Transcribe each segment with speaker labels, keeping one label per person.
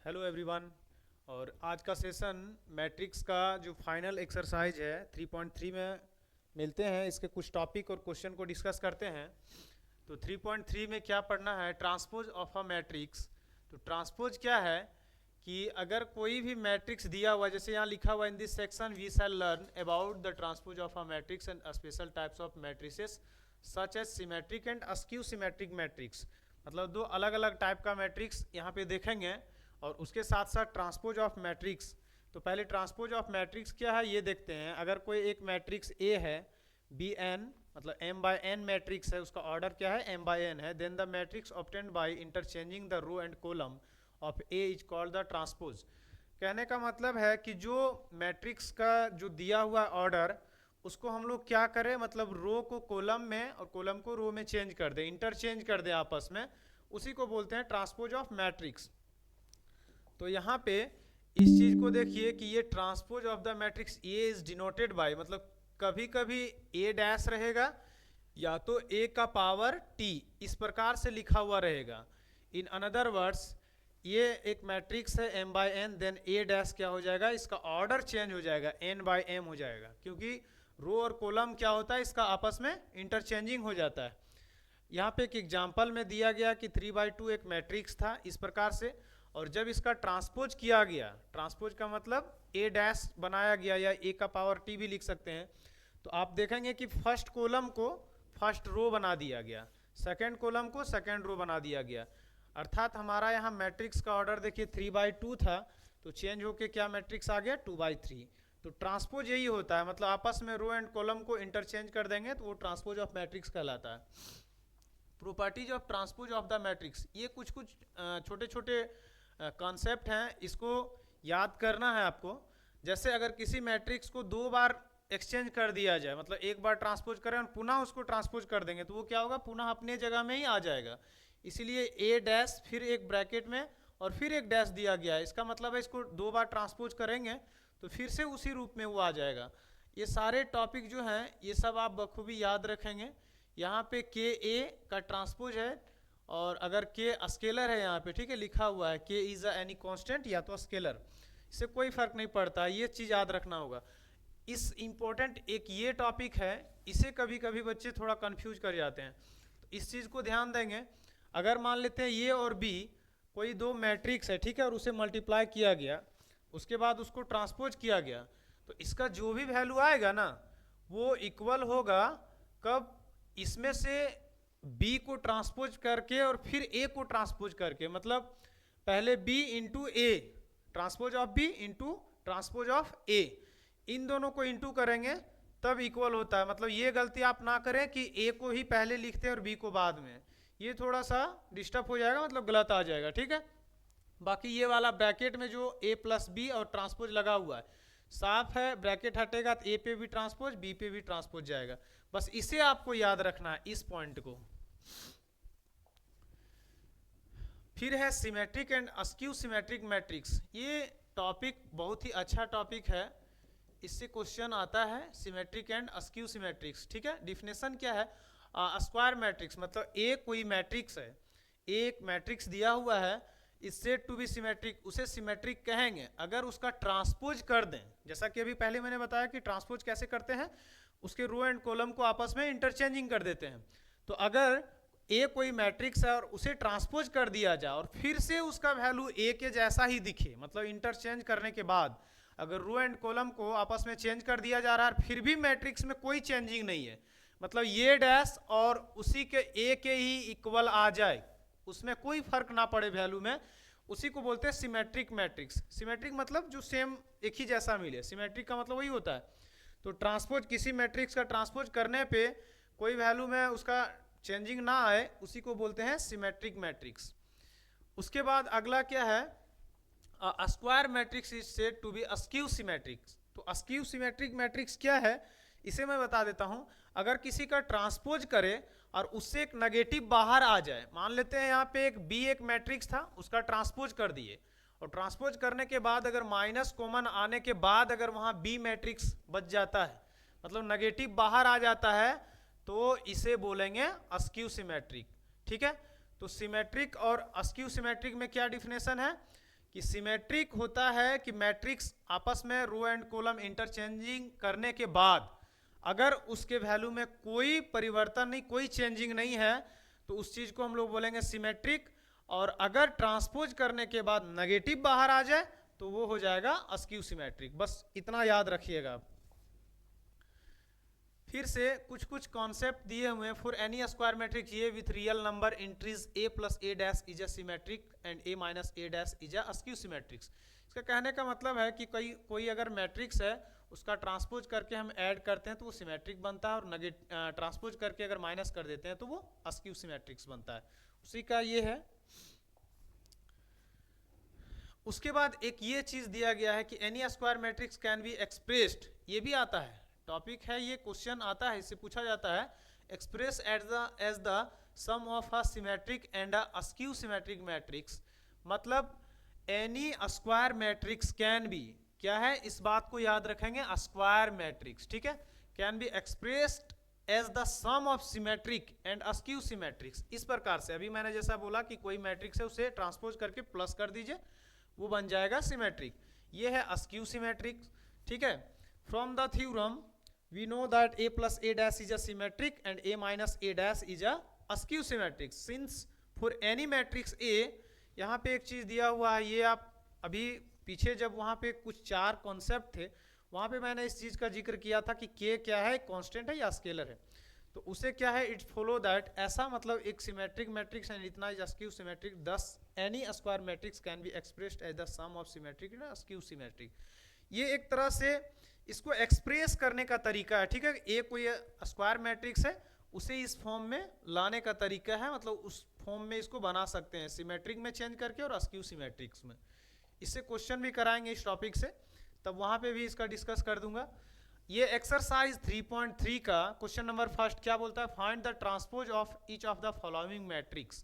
Speaker 1: Hello everyone. और आज का सेशन मैट्रिक्स का जो फाइनल एक्सरसाइज है 3.3 में मिलते हैं। इसके कुछ टॉपिक और क्वेश्चन को डिस्कस करते हैं। तो 3.3 में क्या पढ़ना है, ट्रांसपोज ऑफ अ मैट्रिक्स। तो ट्रांसपोज क्या है कि अगर कोई भी मैट्रिक्स दिया हुआ, जैसे यहाँ लिखा हुआ in this section we shall learn about the transpose of a matrix and special types of matrices such as symmetric and askew symmetric matrix. मतलब दो अलग अलग टाइप का मैट्रिक्स यहाँ पे देखेंगे और उसके साथ साथ ट्रांसपोज ऑफ मैट्रिक्स। तो पहले ट्रांसपोज ऑफ मैट्रिक्स क्या है ये देखते हैं। अगर कोई एक मैट्रिक्स ए है बी एन, मतलब m बाय n मैट्रिक्स है, उसका ऑर्डर क्या है m बाय n है, then the matrix obtained by interchanging the row and column of A is called the transpose. कहने का मतलब है कि जो मैट्रिक्स का जो दिया हुआ ऑर्डर उसको हम लोग क्या करें, मतलब रो को कॉलम में और कॉलम को रो में चेंज कर दें, इंटरचेंज कर दें आपस में, उसी को बोलते हैं ट्रांसपोज ऑफ मैट्रिक्स। तो यहाँ पे इस चीज को देखिए कि ये transpose of the matrix A is denoted by, मतलब कभी कभी ए डैश रहेगा या तो ए का पावर टी इस प्रकार से लिखा हुआ रहेगा। इन अनदर वर्ड्स ये एक मैट्रिक्स है m by n, then A dash क्या हो जाएगा, इसका ऑर्डर चेंज हो जाएगा, n बाय m हो जाएगा, क्योंकि रो और कॉलम क्या होता है इसका आपस में इंटरचेंजिंग हो जाता है। यहाँ पे एक एग्जाम्पल में दिया गया कि 3/2 एक मैट्रिक्स था इस प्रकार से, और जब इसका ट्रांसपोज किया गया, ट्रांसपोज का मतलब ए डैश बनाया गया या ए का पावर टी भी लिख सकते हैं, तो आप देखेंगे कि फर्स्ट कॉलम को फर्स्ट रो बना दिया गया, सेकंड कॉलम को सेकंड रो बना दिया गया। अर्थात हमारा यहाँ मैट्रिक्स का ऑर्डर देखिए 3/2 था, तो चेंज होके क्या मैट्रिक्स आ गया 2/3। तो ट्रांसपोज यही होता है, मतलब आपस में रो एंड कॉलम को इंटरचेंज कर देंगे तो वो ट्रांसपोज ऑफ मैट्रिक्स कहलाता है। Properties of transpose of the matrix, ये कुछ छोटे छोटे कॉन्सेप्ट हैं, इसको याद करना है आपको। जैसे अगर किसी मैट्रिक्स को दो बार एक्सचेंज कर दिया जाए, मतलब एक बार ट्रांसपोज करें और पुनः उसको ट्रांसपोज कर देंगे, तो वो क्या होगा, पुनः अपने जगह में ही आ जाएगा। इसीलिए ए डैश फिर एक ब्रैकेट में और फिर एक डैश दिया गया है, इसका मतलब है इसको दो बार ट्रांसपोज करेंगे तो फिर से उसी रूप में वो आ जाएगा। ये सारे टॉपिक जो हैं ये सब आप बखूबी याद रखेंगे। यहाँ पे के ए का ट्रांसपोज है, और अगर के स्केलर है यहाँ पे, ठीक है, लिखा हुआ है के इज एनी कांस्टेंट या तो स्केलर, इससे कोई फर्क नहीं पड़ता, ये चीज याद रखना होगा। इस इंपॉर्टेंट एक ये टॉपिक है, इसे कभी कभी बच्चे थोड़ा कंफ्यूज कर जाते हैं, तो इस चीज को ध्यान देंगे। अगर मान लेते हैं ए और बी कोई दो मैट्रिक्स है, ठीक है, और उसे मल्टीप्लाई किया गया, उसके बाद उसको ट्रांसपोज किया गया, तो इसका जो भी वैल्यू आएगा ना वो इक्वल होगा कब, इसमें से b को ट्रांसपोज करके और फिर a को ट्रांसपोज करके, मतलब पहले b into A, transpose of b into transpose of a, इन दोनों को इंटू करेंगे तब इक्वल होता है। मतलब ये गलती आप ना करें कि a को ही पहले लिखते हैं और b को बाद में, ये थोड़ा सा डिस्टर्ब हो जाएगा, मतलब गलत आ जाएगा, ठीक है। बाकी ये वाला ब्रैकेट में जो a प्लस बी और ट्रांसपोज लगा हुआ है साफ है, ब्रैकेट हटेगा तो ए पे भी ट्रांसपोज बी पे भी ट्रांसपोज जाएगा, बस इसे आपको याद रखना है, इस पॉइंट को। फिर है symmetric and askew symmetric matrix. ये टॉपिक बहुत ही अच्छा टॉपिक है, इससे क्वेश्चन आता है सिमेट्रिक एंड अस्क्यू सिमेट्रिक्स, ठीक है। डिफिनेशन क्या है, स्क्वायर मैट्रिक्स, मतलब ए कोई मैट्रिक्स है, एक मैट्रिक्स दिया हुआ है, इससे टू बी सिमेट्रिक, उसे सिमेट्रिक कहेंगे अगर उसका ट्रांसपोज कर दें। जैसा कि अभी पहले मैंने बताया कि ट्रांसपोज कैसे करते हैं, उसके रो एंड कॉलम को आपस में इंटरचेंजिंग कर देते हैं। तो अगर ए कोई मैट्रिक्स है और उसे ट्रांसपोज कर दिया जाए और फिर से उसका वैल्यू ए के जैसा ही दिखे, मतलब इंटरचेंज करने के बाद अगर रो एंड कॉलम को आपस में चेंज कर दिया जा रहा है फिर भी मैट्रिक्स में कोई चेंजिंग नहीं है, मतलब ये डैश और उसी के ए के ही इक्वल आ जाए, उसमें कोई फर्क ना पड़े वैल्यू में, उसी को बोलते हैं सिमेट्रिक मैट्रिक्स। सिमेट्रिक मतलब जो सेम एक ही जैसा मिले, सिमेट्रिक का मतलब वही होता है। तो ट्रांसपोज, किसी मैट्रिक्स का ट्रांसपोज करने पे कोई वैल्यू में उसका चेंजिंग ना आए, उसी को बोलते हैं सिमेट्रिक मैट्रिक्स। उसके बाद अगला क्या है, square matrix is said to be a skew symmetrics. तो अस्क्यू सिमेट्रिक मैट्रिक्स क्या है इसे मैं बता देता हूं। अगर किसी का ट्रांसपोज करे और उससे एक नेगेटिव बाहर आ जाए, मान लेते हैं यहाँ पे एक बी एक मैट्रिक्स था, उसका ट्रांसपोज कर दिए, और ट्रांसपोज करने के बाद अगर माइनस कॉमन आने के बाद अगर वहां बी मैट्रिक्स बच जाता है, मतलब नेगेटिव बाहर आ जाता है, तो इसे बोलेंगे अस्क्यू सिमेट्रिक, ठीक है। तो सिमेट्रिक और अस्क्यू सिमेट्रिक में क्या डिफिनेशन है कि सिमेट्रिक होता है कि मैट्रिक्स आपस में रो एंड कॉलम इंटरचेंजिंग करने के बाद अगर उसके वैल्यू में कोई परिवर्तन नहीं, कोई चेंजिंग नहीं है, तो उस चीज को हम लोग बोलेंगे सिमेट्रिक। और अगर ट्रांसपोज करने के बाद नेगेटिव बाहर आ जाए तो वो हो जाएगा अस्क्यू सिमेट्रिक। बस इतना याद रखिएगा। फिर से कुछ कुछ कॉन्सेप्ट दिए हुए हैं। For any square matrix A with real number entries A plus A dash is a symmetric and A minus A dash is a a skew symmetrics. इसका कहने का मतलब है कि कोई अगर मैट्रिक्स है उसका ट्रांसपोज करके हम ऐड करते हैं तो वो सिमेट्रिक बनता है, और ट्रांसपोज करके अगर माइनस कर देते हैं तो वो अस्क्यू सिमेट्रिक्स बनता है। उसी का ये है। उसके बाद एक ये चीज दिया गया है कि any square matrix can be expressed, ये भी आता है, टॉपिक है ये, क्वेश्चन आता है, इससे पूछा जाता है express as the sum of a symmetric and a a skew symmetric matrix. मतलब any square matrix can be, क्या है इस बात को याद रखेंगे, स्क्वायर मैट्रिक्स, ठीक है, can be expressed as the sum of symmetric and a skew symmetrics. इस प्रकार से अभी मैंने जैसा बोला कि कोई मैट्रिक्स है उसे ट्रांसपोज करके प्लस कर दीजिए, वो बन जाएगा सिमेट्रिक। ये है अस्क्यू सिमेट्रिक, ठीक है। From the theorem we know that a plus a dash is a symmetric and a minus a dash is a askew symmetric since for any matrix A। यहाँ पे एक चीज दिया हुआ है, ये आप अभी पीछे जब वहाँ पे कुछ 4 कॉन्सेप्ट थे वहाँ पे मैंने इस चीज का जिक्र किया था कि k क्या है, कांस्टेंट है या स्केलर है। तो उसे क्या है, इट फॉलो दैट, ऐसा मतलब एक सिमेट्रिक मैट्रिक्स एंड इतना is skew symmetric, thus any square matrix can be expressed as the sum of symmetric and askew symmetric. ये एक तरह से इसको एक्सप्रेस करने का तरीका है, ठीक है। ए कोई स्क्वायर मैट्रिक्स है उसे इस फॉर्म में लाने का तरीका है, मतलब उस फॉर्म में इसको बना सकते हैं सिमेट्रिक में चेंज करके और अस्क्यू सिमेट्रिक्स में। इससे क्वेश्चन भी कराएंगे इस टॉपिक से, तब वहां पे भी इसका डिस्कस कर दूंगा। ये एक्सरसाइज 3.3 का क्वेश्चन नंबर फर्स्ट क्या बोलता है, find the transpose of each of the following matrix.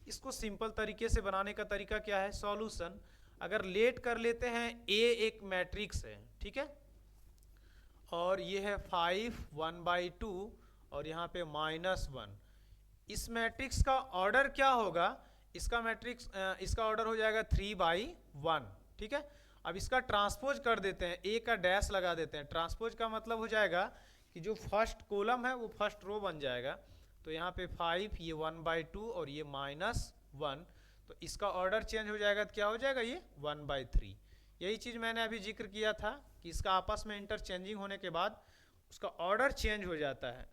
Speaker 1: इसको सिंपल तरीके से बनाने का तरीका क्या है, सॉल्यूशन। अगर लेट कर लेते हैं ए एक मैट्रिक्स है, ठीक है, और ये है 5 1/2 और यहाँ पे -1। इस मैट्रिक्स का ऑर्डर क्या होगा, इसका मैट्रिक्स इसका ऑर्डर हो जाएगा 3/1, ठीक है। अब इसका ट्रांसपोज कर देते हैं, ए का डैश लगा देते हैं। ट्रांसपोज का मतलब हो जाएगा कि जो फर्स्ट कॉलम है वो फर्स्ट रो बन जाएगा। तो यहाँ पे 5, ये 1/2 और ये -1, तो इसका ऑर्डर चेंज हो जाएगा, तो क्या हो जाएगा ये 1/3। यही चीज मैंने अभी जिक्र किया था कि इसका आपस में इंटरचेंजिंग होने के बाद उसका ऑर्डर चेंज हो जाता है।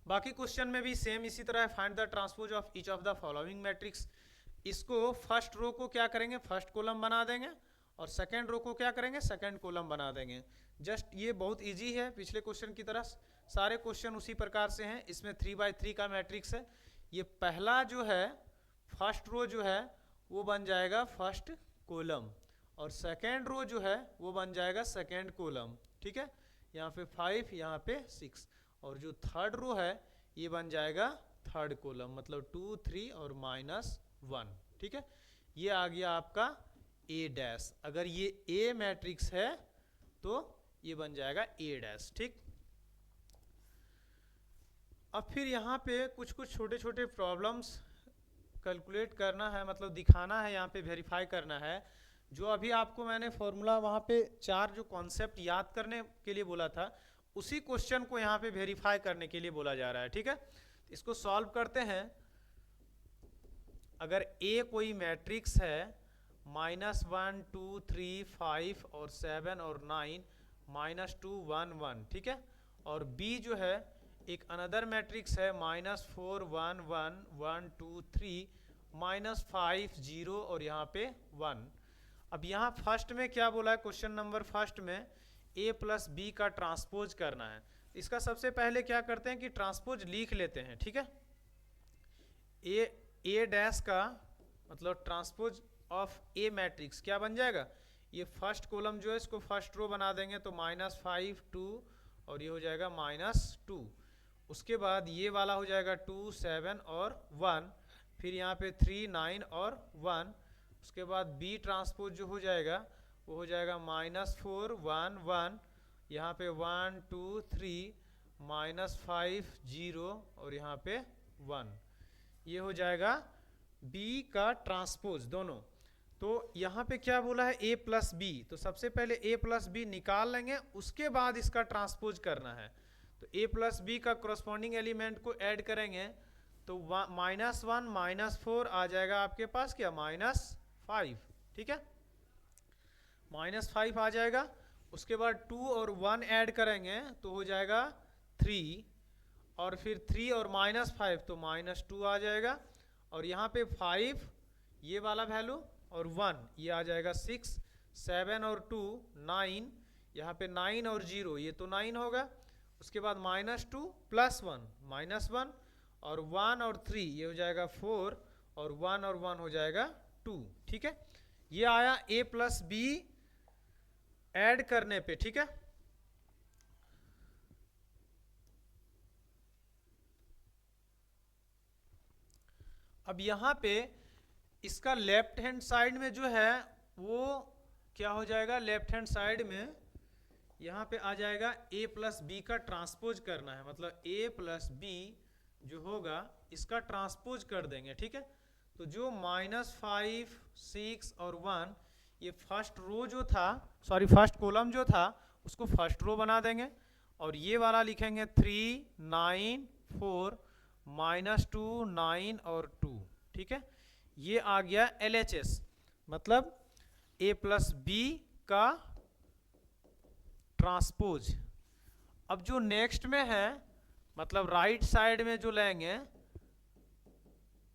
Speaker 1: बाकी क्वेश्चन में भी सेम इसी तरह है, find the transpose of each of the following matrix. इसको फर्स्ट रो को क्या करेंगे, फर्स्ट कॉलम बना देंगे, और सेकंड रो को क्या करेंगे, सेकंड कॉलम बना देंगे। जस्ट ये बहुत इजी है, पिछले क्वेश्चन की तरह सारे क्वेश्चन उसी प्रकार से हैं। इसमें 3/3 का मैट्रिक्स है। ये पहला जो है फर्स्ट रो जो है वो बन जाएगा फर्स्ट कॉलम, और सेकेंड रो जो है वो बन जाएगा सेकेंड कॉलम, ठीक है। यहाँ पे 5, यहाँ पे 6, और जो थर्ड रो है ये बन जाएगा थर्ड कॉलम, मतलब 2 3 और -1, ठीक है। ये आ गया आपका ए डैश। अगर ये ए मैट्रिक्स है तो ये बन जाएगा ए डैश, ठीक। अब फिर यहाँ पे कुछ कुछ छोटे छोटे प्रॉब्लम्स कैलकुलेट करना है, मतलब दिखाना है, यहाँ पे वेरीफाई करना है। जो अभी आपको मैंने फॉर्मूला वहाँ पे 4 जो कॉन्सेप्ट याद करने के लिए बोला था, उसी क्वेश्चन को यहाँ पे वेरीफाई करने के लिए बोला जा रहा है, ठीक है। इसको सॉल्व करते हैं। अगर ए कोई मैट्रिक्स है -1 2 3 5 और 7 और 9 -2 1 1, ठीक है, और बी जो है एक अनदर मैट्रिक्स है -4 1 1 1 2 3 -5 0 और यहाँ पे 1। अब यहाँ फर्स्ट में क्या बोला है, क्वेश्चन नंबर फर्स्ट में a प्लस बी का ट्रांसपोज करना है। इसका सबसे पहले क्या करते हैं कि ट्रांसपोज लिख लेते हैं, ठीक है। ए डैश का मतलब ट्रांसपोज ऑफ ए मैट्रिक्स क्या बन जाएगा, ये फर्स्ट कॉलम जो है इसको फर्स्ट रो बना देंगे, तो -5 2 और ये हो जाएगा -2। उसके बाद ये वाला हो जाएगा 2 7 और 1, फिर यहाँ पे 3 9 और 1। उसके बाद बी ट्रांसपोज जो हो जाएगा वो हो जाएगा -4 1 1, यहाँ पे 1 2 3 -5 0 और यहाँ पे 1। ये हो जाएगा बी का ट्रांसपोज दोनों। तो यहाँ पे क्या बोला है a प्लस बी, तो सबसे पहले a प्लस बी निकाल लेंगे, उसके बाद इसका ट्रांसपोज करना है। तो a प्लस बी का करस्पॉन्डिंग एलिमेंट को ऐड करेंगे तो -1 -4 आ जाएगा आपके पास क्या, -5, ठीक है, -5 आ जाएगा। उसके बाद 2 और 1 ऐड करेंगे तो हो जाएगा 3, और फिर 3 और -5 तो -2 आ जाएगा, और यहाँ पे 5 ये वाला वैल्यू और 1 ये आ जाएगा 6, 7 और 2 9, यहाँ पे 9 और 0 ये तो 9 होगा। उसके बाद -2 + 1 -1, और 1 और 3 ये हो जाएगा 4, और 1 और 1 हो जाएगा 2, ठीक है। ये आया a प्लस बी ऐड करने पे, ठीक है। अब यहाँ पे इसका लेफ्ट हैंड साइड में जो है वो क्या हो जाएगा, लेफ्ट हैंड साइड में यहाँ पे आ जाएगा a प्लस बी का ट्रांसपोज करना है, मतलब a प्लस बी जो होगा इसका ट्रांसपोज कर देंगे, ठीक है। तो जो -5 6 और 1 ये फर्स्ट रो जो था, सॉरी फर्स्ट कॉलम जो था उसको फर्स्ट रो बना देंगे, और ये वाला लिखेंगे 3 9 4 -2 9 और 2, ठीक है। ये आ गया LHS, मतलब a प्लस बी का ट्रांसपोज। अब जो नेक्स्ट में है, मतलब राइट साइड में जो लेंगे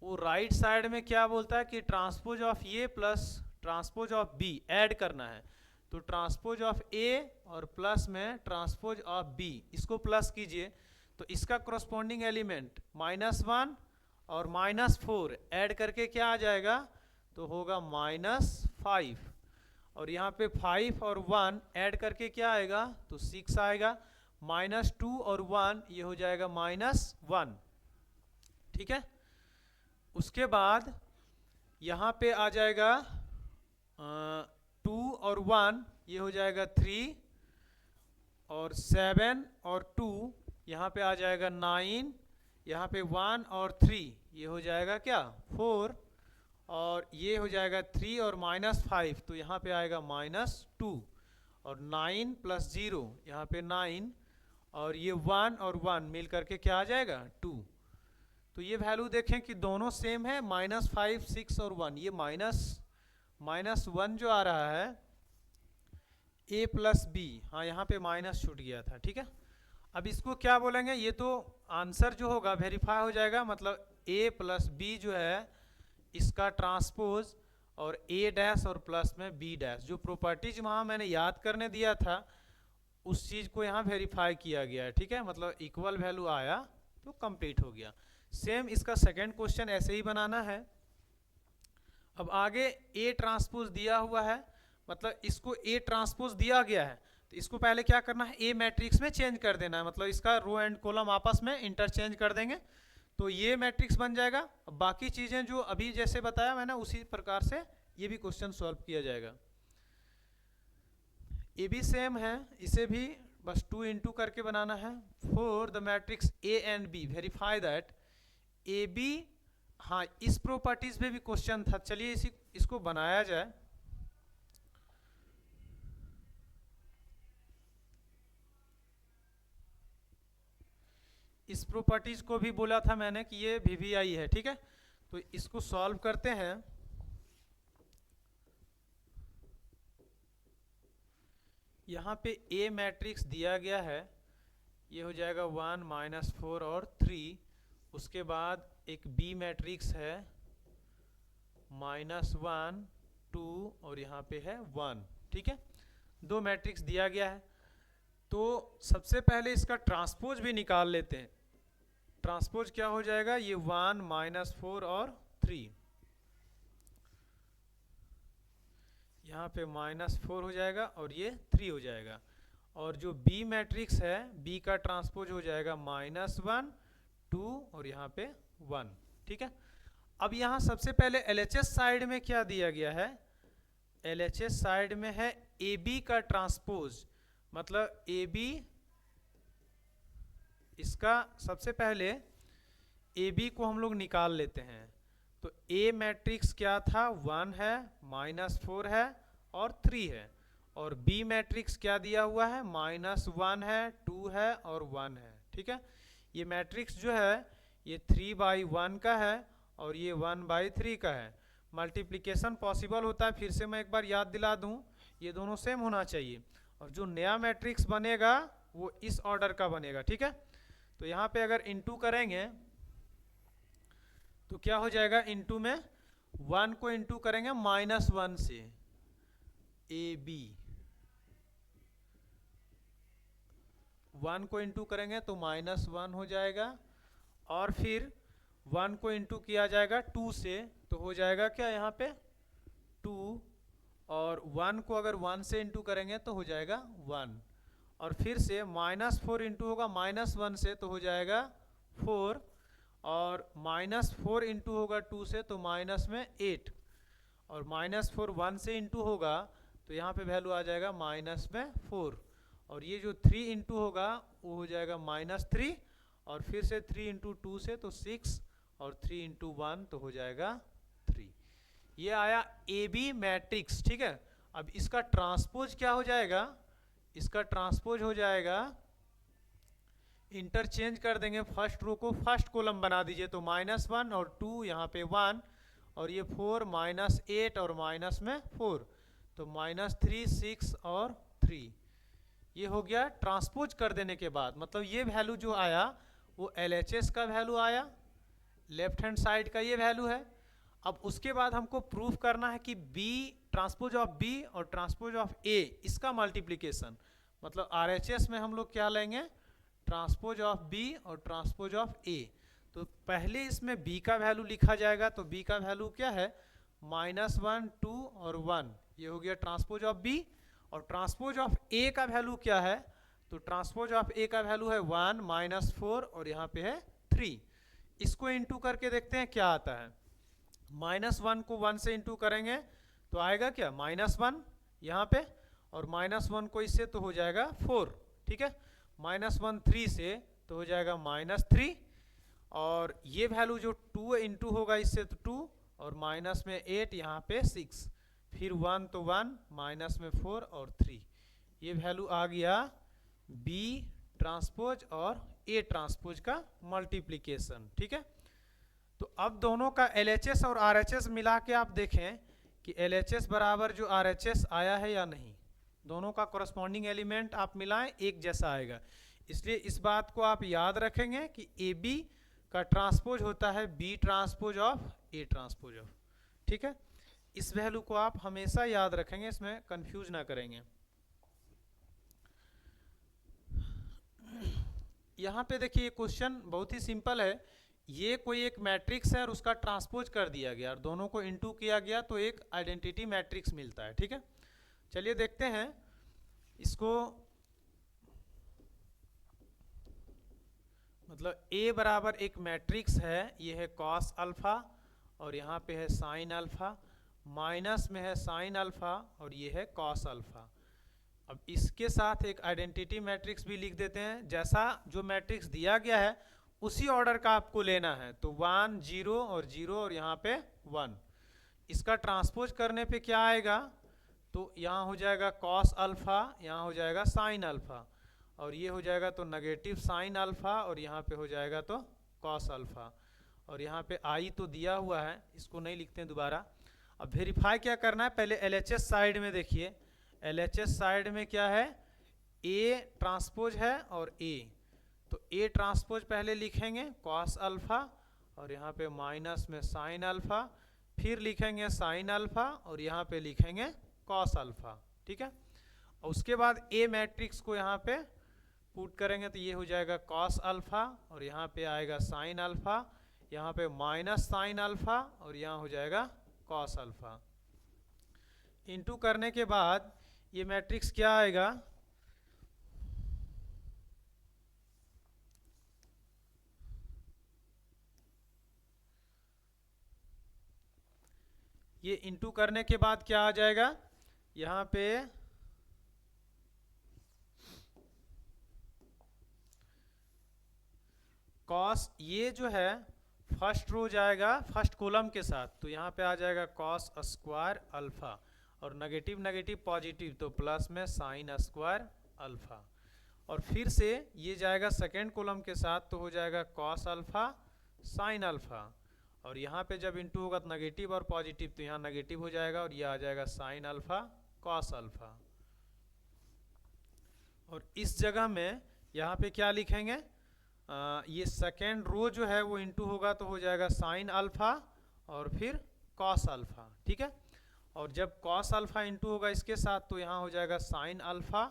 Speaker 1: वो राइट साइड में क्या बोलता है कि transpose of A plus transpose of B add करना है। तो ट्रांसपोज ऑफ ए और प्लस में ट्रांसपोज ऑफ बी, इसको प्लस कीजिए तो इसका करस्पॉन्डिंग एलिमेंट -1 और -4 ऐड करके क्या आ जाएगा, तो होगा -5, और यहाँ पे 5 और 1 ऐड करके क्या आएगा, तो 6 आएगा, -2 और 1 ये हो जाएगा -1, ठीक है। उसके बाद यहाँ पे आ जाएगा 2 और 1 ये हो जाएगा 3, और 7 और 2 यहाँ पे आ जाएगा 9, यहाँ पे 1 और 3 ये हो जाएगा क्या, 4, और ये हो जाएगा 3 और -5 तो यहाँ पे आएगा -2, और 9 + 0 यहाँ पे 9, और ये 1 और 1 मिल करके क्या आ जाएगा 2। तो ये वैल्यू देखें कि दोनों सेम है, -5 6 और 1, ये -1 जो आ रहा है a प्लस बी, हाँ यहाँ पे माइनस छूट गया था, ठीक है। अब इसको क्या बोलेंगे, ये तो आंसर जो होगा वेरीफाई हो जाएगा, मतलब a प्लस बी जो है इसका ट्रांसपोज, और a डैश और प्लस में b डैश, जो प्रॉपर्टीज वहाँ मैंने याद करने दिया था उस चीज़ को यहाँ वेरीफाई किया गया है, ठीक है, मतलब इक्वल वैल्यू आया तो कंप्लीट हो गया। सेम इसका सेकंड क्वेश्चन ऐसे ही बनाना है। अब आगे A ट्रांसपोज दिया हुआ है, मतलब इसको A ट्रांसपोज दिया गया है तो इसको पहले क्या करना है, A मैट्रिक्स में चेंज कर देना है, मतलब इसका रो एंड कॉलम आपस में इंटरचेंज कर देंगे तो ये मैट्रिक्स बन जाएगा। अब बाकी चीज़ें जो अभी जैसे बताया मैंने उसी प्रकार से ये भी क्वेश्चन सॉल्व किया जाएगा। ये भी सेम है, इसे भी बस 2 into करके बनाना है। For the matrix A and B verify that AB, हाँ इस प्रॉपर्टीज पे भी क्वेश्चन था, चलिए इसको बनाया जाए। इस प्रॉपर्टीज को भी बोला था मैंने कि ये VVI है, ठीक है। तो इसको सॉल्व करते हैं। यहाँ पे A मैट्रिक्स दिया गया है, ये हो जाएगा 1 -4 और 3। उसके बाद एक B मैट्रिक्स है -1 2 और यहाँ पे है 1, ठीक है। दो मैट्रिक्स दिया गया है तो सबसे पहले इसका ट्रांसपोज भी निकाल लेते हैं। ट्रांसपोज क्या हो जाएगा, ये 1 -4 और 3, यहाँ पे -4 हो जाएगा और ये 3 हो जाएगा। और जो B मैट्रिक्स है B का ट्रांसपोज हो जाएगा -1 2 और यहाँ पे 1, ठीक है। अब यहाँ सबसे पहले LHS साइड में क्या दिया गया है, LHS साइड में है AB का ट्रांसपोज, मतलब AB इसका सबसे पहले AB को हम लोग निकाल लेते हैं। तो A मैट्रिक्स क्या था, 1 है -4 है और 3 है। और बी मैट्रिक्स क्या दिया हुआ है, -1 है, 2 है और 1 है। ठीक है, ये मैट्रिक्स जो है ये 3/1 का है और ये 1/3 का है। मल्टीप्लिकेशन पॉसिबल होता है, फिर से मैं एक बार याद दिला दूं, ये दोनों सेम होना चाहिए। और जो नया मैट्रिक्स बनेगा वो इस ऑर्डर का बनेगा। ठीक है, तो यहाँ पे अगर इनटू करेंगे तो क्या हो जाएगा, इनटू में 1 को इनटू करेंगे -1 से, ए बी 1 को इंटू करेंगे तो -1 हो जाएगा। और फिर 1 को इंटू किया जाएगा 2 से, तो हो जाएगा क्या यहाँ पे 2। और 1 को अगर 1 से इंटू करेंगे तो हो जाएगा 1। और फिर से -4 इंटू होगा -1 से तो हो जाएगा 4। और -4 इंटू होगा 2 से तो माइनस में 8। और -4 1 से इंटू होगा तो यहाँ पे वैल्यू आ जाएगा -4। और ये जो 3 इंटू होगा वो हो जाएगा -3। और फिर से 3 इंटू 2 से तो 6 और 3 इंटू 1 तो हो जाएगा 3। ये आया ए बी मैट्रिक्स। ठीक है, अब इसका ट्रांसपोज क्या हो जाएगा, इसका ट्रांसपोज हो जाएगा, इंटरचेंज कर देंगे फर्स्ट रो को, फर्स्ट कॉलम बना दीजिए तो -1 और 2 यहाँ पे 1 और ये 4 -8 और माइनस में 4 तो -3 6 और 3। ये हो गया ट्रांसपोज कर देने के बाद, मतलब ये वैल्यू जो आया वो LHS का वैल्यू आया, लेफ्ट हैंड साइड का ये वैल्यू है। अब उसके बाद हमको प्रूफ करना है कि B ट्रांसपोज ऑफ B और ट्रांसपोज ऑफ A इसका मल्टीप्लिकेशन, मतलब RHS में हम लोग क्या लेंगे, ट्रांसपोज ऑफ B और ट्रांसपोज ऑफ A। तो पहले इसमें B का वैल्यू लिखा जाएगा, तो B का वैल्यू क्या है, -1 2 और 1, ये हो गया ट्रांसपोज ऑफ B। और ट्रांसपोज ऑफ A का वैल्यू क्या है, तो ट्रांसपोज ऑफ A का वैल्यू है 1 -4 और यहाँ पे है 3। इसको इंटू करके देखते हैं क्या आता है। -1 को 1 से इंटू करेंगे तो आएगा क्या, -1 यहाँ पे, और -1 को इससे तो हो जाएगा 4। ठीक है, -1 3 से तो हो जाएगा -3। और ये वैल्यू जो 2 इंटू होगा इससे तो 2 और माइनस में 8 यहाँ पे 6, फिर 1 तो 1 माइनस में 4 और 3। ये वैल्यू आ गया B ट्रांसपोज और A ट्रांसपोज का मल्टीप्लिकेशन। ठीक है, तो अब दोनों का LHS और RHS मिला के आप देखें कि LHS बराबर जो RHS आया है या नहीं। दोनों का कॉरस्पॉन्डिंग एलिमेंट आप मिलाएं एक जैसा आएगा, इसलिए इस बात को आप याद रखेंगे कि AB का ट्रांसपोज होता है B transpose of A transpose of. ठीक है, इस वैल्यू को आप हमेशा याद रखेंगे, इसमें कंफ्यूज ना करेंगे। यहाँ पे देखिए क्वेश्चन बहुत ही सिंपल है, ये कोई एक मैट्रिक्स है और उसका ट्रांसपोज कर दिया गया और दोनों को इनटू किया गया तो एक आइडेंटिटी मैट्रिक्स मिलता है। ठीक है, चलिए देखते हैं इसको। मतलब A बराबर एक मैट्रिक्स है, ये है कॉस अल्फा और यहाँ पे है साइन अल्फा, माइनस में है साइन अल्फा और ये है कॉस अल्फा। अब इसके साथ एक आइडेंटिटी मैट्रिक्स भी लिख देते हैं, जैसा जो मैट्रिक्स दिया गया है उसी ऑर्डर का आपको लेना है। तो 1 0 और 0 और यहाँ पे 1। इसका ट्रांसपोज करने पे क्या आएगा, तो यहाँ हो जाएगा कॉस अल्फा, यहाँ हो जाएगा साइन अल्फा और ये हो जाएगा तो नेगेटिव साइन अल्फा और यहाँ पे हो जाएगा तो कॉस अल्फा। और यहाँ पे आई तो दिया हुआ है, इसको नहीं लिखते हैं दोबारा। अब वेरीफाई क्या करना है, पहले LHS साइड में देखिए, LHS साइड में क्या है, A ट्रांसपोज है और A, तो A ट्रांसपोज पहले लिखेंगे कॉस अल्फा और यहाँ पे माइनस में साइन अल्फा, फिर लिखेंगे साइन अल्फा और यहाँ पे लिखेंगे कॉस अल्फा। ठीक है, और उसके बाद A मैट्रिक्स को यहाँ पे पुट करेंगे तो ये हो जाएगा कॉस अल्फा और यहाँ पे आएगा साइन अल्फा, यहाँ पे माइनस साइन अल्फा और यहाँ हो जाएगा कॉस अल्फा। इंटू करने के बाद ये मैट्रिक्स क्या आएगा, ये इंटू करने के बाद क्या आ जाएगा, यहाँ पे कॉस, ये जो है फर्स्ट रो जाएगा फर्स्ट कॉलम के साथ, तो यहाँ पे आ जाएगा कॉस स्क्वायर अल्फा, और नेगेटिव नेगेटिव पॉजिटिव तो प्लस में साइन स्क्वायर अल्फा। और फिर से ये जाएगा सेकेंड कॉलम के साथ, तो हो जाएगा कॉस अल्फा साइन अल्फा, और यहाँ पे जब इंटू होगा तो नेगेटिव और पॉजिटिव, तो यहाँ नेगेटिव हो जाएगा और ये आ जाएगा साइन अल्फा कॉस अल्फा। और इस जगह में यहाँ पे क्या लिखेंगे, ये सेकेंड रो जो है वो इंटू होगा तो हो जाएगा साइन अल्फा और फिर कॉस अल्फा, ठीक है। और जब कॉस अल्फा इंटू होगा इसके साथ, तो यहाँ हो जाएगा साइन अल्फा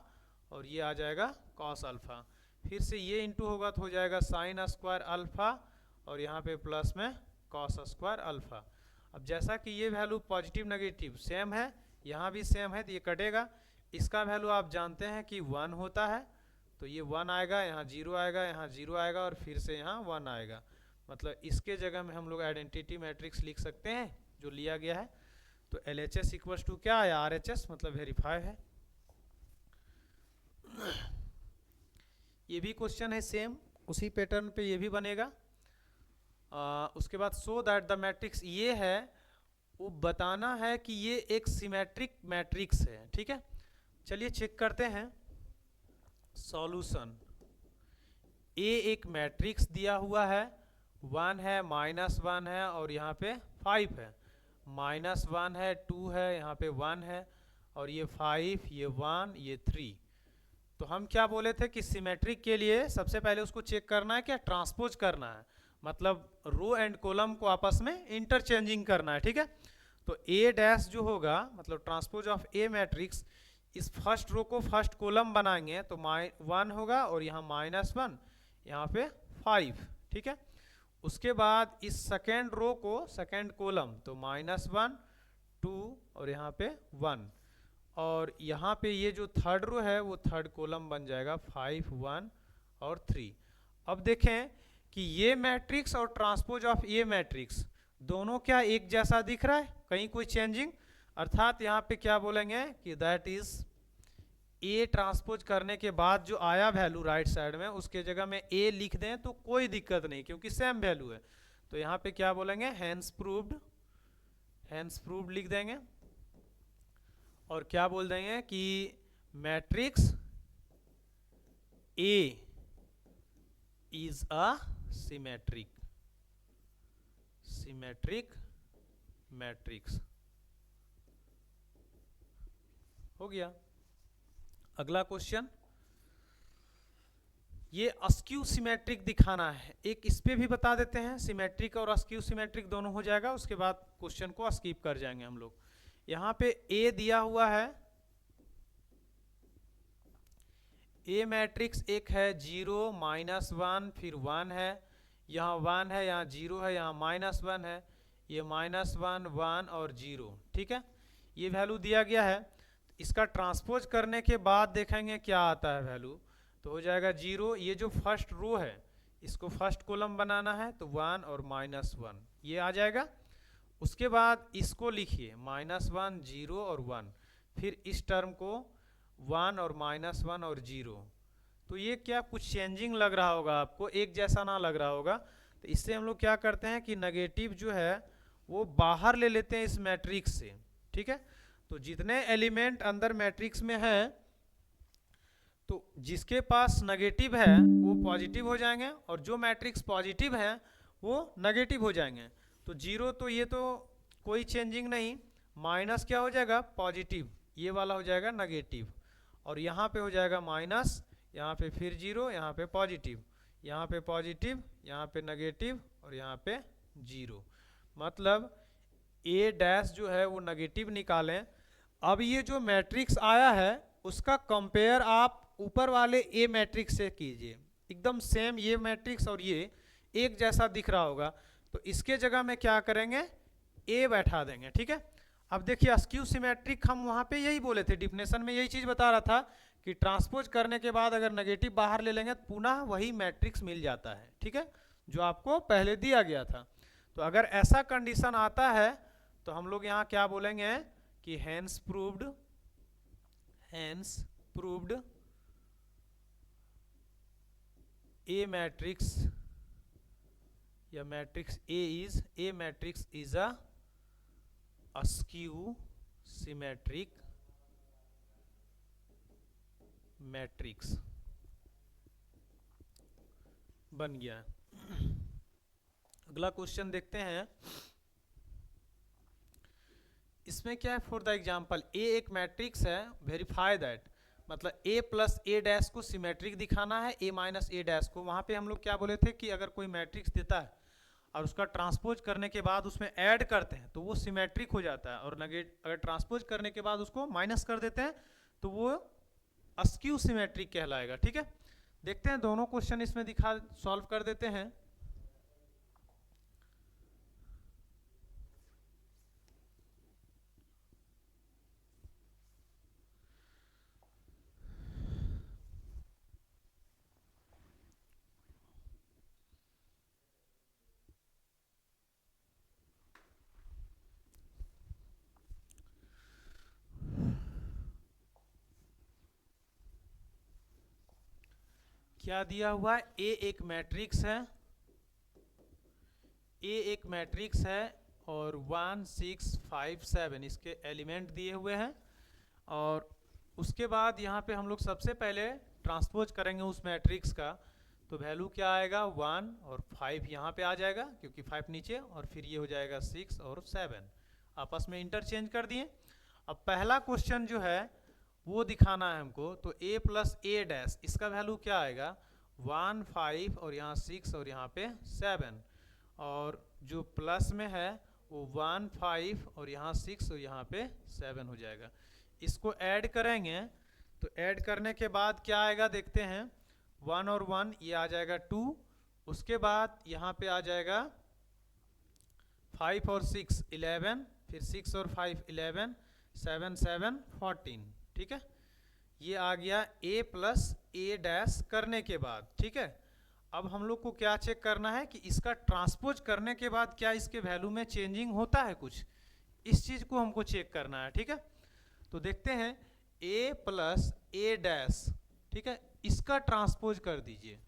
Speaker 1: और ये आ जाएगा कॉस अल्फा। फिर से ये इंटू होगा तो हो जाएगा साइन स्क्वायर अल्फा और यहाँ पे प्लस में कॉस स्क्वायर अल्फा। अब जैसा कि ये वैल्यू पॉजिटिव नेगेटिव सेम है, यहाँ भी सेम है, तो ये कटेगा। इसका वैल्यू आप जानते हैं कि 1 होता है, तो ये 1 आएगा, यहाँ 0 आएगा, यहाँ 0 आएगा और फिर से यहाँ 1 आएगा। मतलब इसके जगह में हम लोग आइडेंटिटी मैट्रिक्स लिख सकते हैं जो लिया गया है। तो LHS इक्वल्स टू क्या आया, RHS मतलब वेरीफाई है। ये भी क्वेश्चन है सेम, उसी पैटर्न पे ये भी बनेगा। उसके बाद सो दैट द मैट्रिक्स ये है, वो बताना है कि ये एक सिमेट्रिक मैट्रिक्स है, ठीक है। चलिए चेक करते हैं सॉल्यूशन। ए एक मैट्रिक्स दिया हुआ है, 1 है, -1 है और यहाँ पे 5 है, -1 है, 2 है, यहाँ पे 1 है और ये 5, ये 1, ये 3। तो हम क्या बोले थे कि सिमेट्रिक के लिए सबसे पहले उसको चेक करना है क्या, ट्रांसपोज करना है, मतलब रो एंड कॉलम को आपस में इंटरचेंजिंग करना है, ठीक है। तो ए डैश जो होगा मतलब ट्रांसपोज ऑफ ए मैट्रिक्स, इस फर्स्ट रो को फर्स्ट कॉलम बनाएंगे तो 1 होगा और यहाँ -1, यहाँ पे 5, ठीक है। उसके बाद इस सेकेंड रो को सेकेंड कॉलम तो -1, 2 और यहाँ पे 1, और यहाँ पे ये जो थर्ड रो है वो थर्ड कॉलम बन जाएगा 5, 1 और 3। अब देखें कि ये मैट्रिक्स और ट्रांसपोज ऑफ ये मैट्रिक्स दोनों क्या एक जैसा दिख रहा है, कहीं कोई चेंजिंग, अर्थात यहाँ पे क्या बोलेंगे कि दैट इज ए ट्रांसपोज करने के बाद जो आया वैल्यू राइट साइड में उसके जगह में ए लिख दें तो कोई दिक्कत नहीं, क्योंकि सेम वैल्यू है। तो यहाँ पे क्या बोलेंगे, हैंस प्रूव्ड लिख देंगे और क्या बोल देंगे कि matrix A is a symmetric matrix. हो गया। अगला क्वेश्चन, ये अस्क्यू सिमेट्रिक दिखाना है, एक इस पे भी बता देते हैं, सिमेट्रिक और अस्क्यू सिमेट्रिक दोनों हो जाएगा, उसके बाद क्वेश्चन को स्किप कर जाएंगे हम लोग। यहाँ पे ए दिया हुआ है, ए मैट्रिक्स एक है 0, -1 फिर 1 है, यहाँ 1 है, यहाँ 0 है, यहाँ -1 है, ये -1, 1 और 0, ठीक है। ये वैल्यू दिया गया है, इसका ट्रांसपोज करने के बाद देखेंगे क्या आता है वैल्यू, तो हो जाएगा 0। ये जो फर्स्ट रो है इसको फर्स्ट कॉलम बनाना है तो 1 और -1 ये आ जाएगा। उसके बाद इसको लिखिए -1, 0 और 1, फिर इस टर्म को 1 और -1 और 0। तो ये क्या कुछ चेंजिंग लग रहा होगा आपको, एक जैसा ना लग रहा होगा, तो इससे हम लोग क्या करते हैं कि नेगेटिव जो है वो बाहर ले लेते हैं इस मैट्रिक्स से, ठीक है। तो जितने एलिमेंट अंदर मैट्रिक्स में है तो जिसके पास नेगेटिव है वो पॉजिटिव हो जाएंगे और जो मैट्रिक्स पॉजिटिव है वो नेगेटिव हो जाएंगे। तो 0 तो ये तो कोई चेंजिंग नहीं, माइनस क्या हो जाएगा पॉजिटिव, ये वाला हो जाएगा नेगेटिव, और यहाँ पे हो जाएगा माइनस, यहाँ पे फिर 0, यहाँ पे पॉजिटिव, यहाँ पे पॉजिटिव, यहाँ पे नेगेटिव और यहाँ पे 0। मतलब ए डैश जो है वो नेगेटिव निकालें। अब ये जो मैट्रिक्स आया है उसका कंपेयर आप ऊपर वाले ए मैट्रिक्स से कीजिए, एकदम सेम ये मैट्रिक्स और ये एक जैसा दिख रहा होगा, तो इसके जगह में क्या करेंगे ए बैठा देंगे, ठीक है। अब देखिए अस्क्यू सिमेट्रिक हम वहाँ पे यही बोले थे, डिफिनेशन में यही चीज़ बता रहा था कि ट्रांसपोज करने के बाद अगर नेगेटिव बाहर ले लेंगे तो पुनः वही मैट्रिक्स मिल जाता है, ठीक है, जो आपको पहले दिया गया था। तो अगर ऐसा कंडीशन आता है तो हम लोग यहाँ क्या बोलेंगे कि हैंस प्रूव्ड ए मैट्रिक्स या matrix A matrix is a a skew symmetric matrix बन गया। अगला क्वेश्चन देखते हैं। इसमें क्या है, फॉर द एग्जाम्पल ए एक मैट्रिक्स है, वेरीफाई दैट, मतलब ए प्लस ए डैश को सिमेट्रिक दिखाना है ए माइनस ए डैश को। वहाँ पे हम लोग क्या बोले थे कि अगर कोई मैट्रिक्स देता है और उसका ट्रांसपोज करने के बाद उसमें ऐड करते हैं तो वो सिमेट्रिक हो जाता है, और अगर ट्रांसपोज करने के बाद उसको माइनस कर देते हैं तो वो अस्क्यू सिमेट्रिक कहलाएगा। ठीक है, देखते हैं दोनों क्वेश्चन इसमें दिखा सॉल्व कर देते हैं। क्या दिया हुआ है, ए एक मैट्रिक्स है, ए एक मैट्रिक्स है और 1 6 5 7 इसके एलिमेंट दिए हुए हैं, और उसके बाद यहाँ पे हम लोग सबसे पहले ट्रांसपोज करेंगे उस मैट्रिक्स का, तो वैल्यू क्या आएगा 1 और 5 यहाँ पे आ जाएगा क्योंकि 5 नीचे, और फिर ये हो जाएगा 6 और 7 आपस में इंटरचेंज कर दिए। अब पहला क्वेश्चन जो है वो दिखाना है हमको, तो a प्लस ए डैश इसका वैल्यू क्या आएगा 1 5 और यहाँ 6 और यहाँ पे 7, और जो प्लस में है वो 1 5 और यहाँ 6 और यहाँ पे 7 हो जाएगा। इसको ऐड करेंगे तो ऐड करने के बाद क्या आएगा देखते हैं, 1 और 1 ये आ जाएगा 2, उसके बाद यहाँ पे आ जाएगा 5 और 6 11, फिर 6 और 5 11, 7 7 14। ठीक है, ये आ गया a प्लस ए डैश करने के बाद। ठीक है, अब हम लोग को क्या चेक करना है कि इसका ट्रांसपोज करने के बाद क्या इसके वैल्यू में चेंजिंग होता है कुछ, इस चीज को हमको चेक करना है। ठीक है, तो देखते हैं a प्लस ए डैश, ठीक है, इसका ट्रांसपोज कर दीजिए,